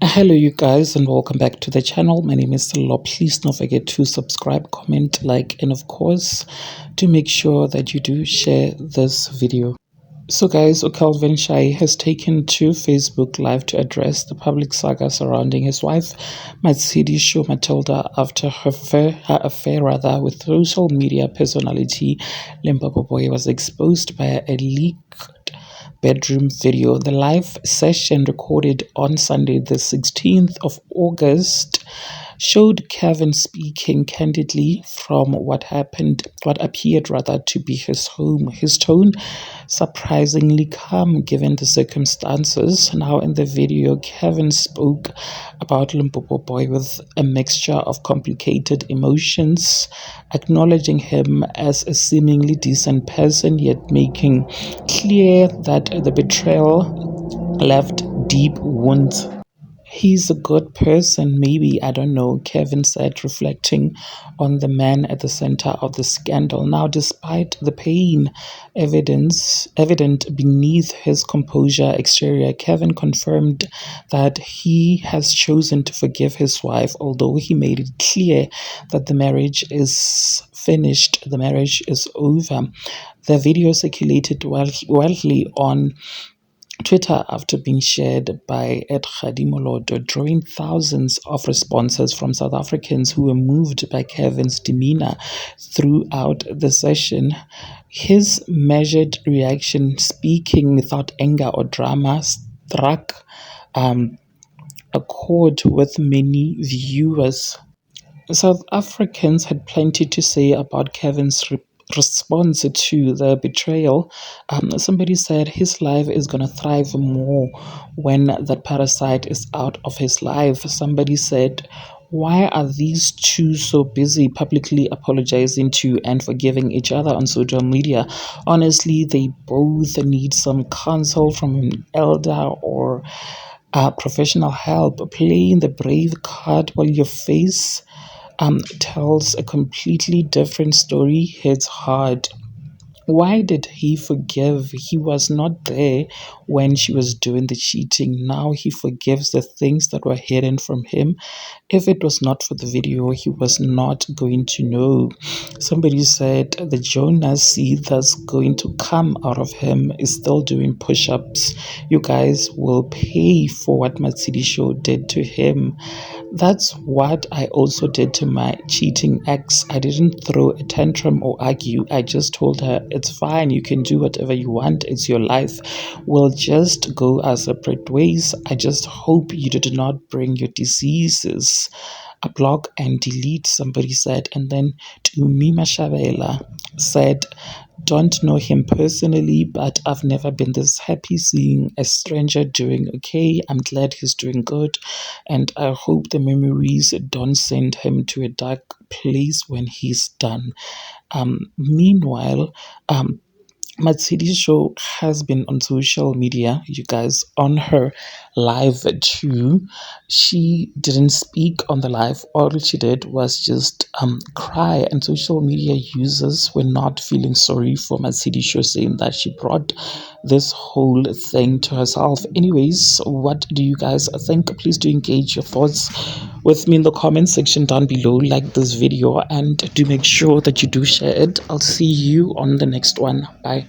Hello, you guys, and welcome back to the channel. My name is Lo. Please don't forget to subscribe, comment, like, and of course, to make sure that you do share this video. So, guys, Calvin Shai has taken to Facebook Live to address the public saga surrounding his wife, Matshidiso Matilda, after her affair with social media personality Limpopo Boy was exposed by a leaked bedroom video. The live session, recorded on Sunday, the 16th of August, showed Kevin speaking candidly from what appeared rather to be his home. His tone surprisingly calm given the circumstances. Now, in the video, Kevin spoke about Limpopo Boy with a mixture of complicated emotions, acknowledging him as a seemingly decent person, yet making clear that the betrayal left deep wounds. He's a good person, maybe, I don't know, Kevin said, reflecting on the man at the center of the scandal. Now, despite the pain evident beneath his composure exterior, Kevin confirmed that he has chosen to forgive his wife, although he made it clear that the marriage is finished, the marriage is over. The video circulated wildly on Twitter after being shared by Ed Khadimolodo, drawing thousands of responses from South Africans who were moved by Kevin's demeanor throughout the session. His measured reaction, speaking without anger or drama, struck a chord with many viewers. South Africans had plenty to say about Kevin's response to the betrayal. Somebody said his life is going to thrive more when that parasite is out of his life. Somebody said, why are these two so busy publicly apologizing to and forgiving each other on social media? Honestly, they both need some counsel from an elder or professional help. Playing the brave card while your face tells a completely different story hits hard. Why did he forgive? He was not there when she was doing the cheating. Now he forgives the things that were hidden from him. If it was not for the video, he was not going to know. Somebody said the Jonas seed that's going to come out of him is still doing push-ups. You guys will pay for what Matshidiso did to him. That's what I also did to my cheating ex. I didn't throw a tantrum or argue. I just told her, it's fine, you can do whatever you want, it's your life. We'll just go our separate ways. I just hope you did not bring your diseases. A block and delete, somebody said. And then Tumima Shabela said, don't know him personally, but I've never been this happy seeing a stranger doing okay. I'm glad he's doing good, and I hope the memories don't send him to a dark place when he's done. Meanwhile, Matshidiso has been on social media, you guys, on her live too. She didn't speak on the live. All she did was just cry, and social media users were not feeling sorry for Matshidiso, saying that she brought this whole thing to herself. Anyways, what do you guys think? Please do engage your thoughts with me in the comment section down below. Like this video and do make sure that you do share it. I'll see you on the next one. Bye.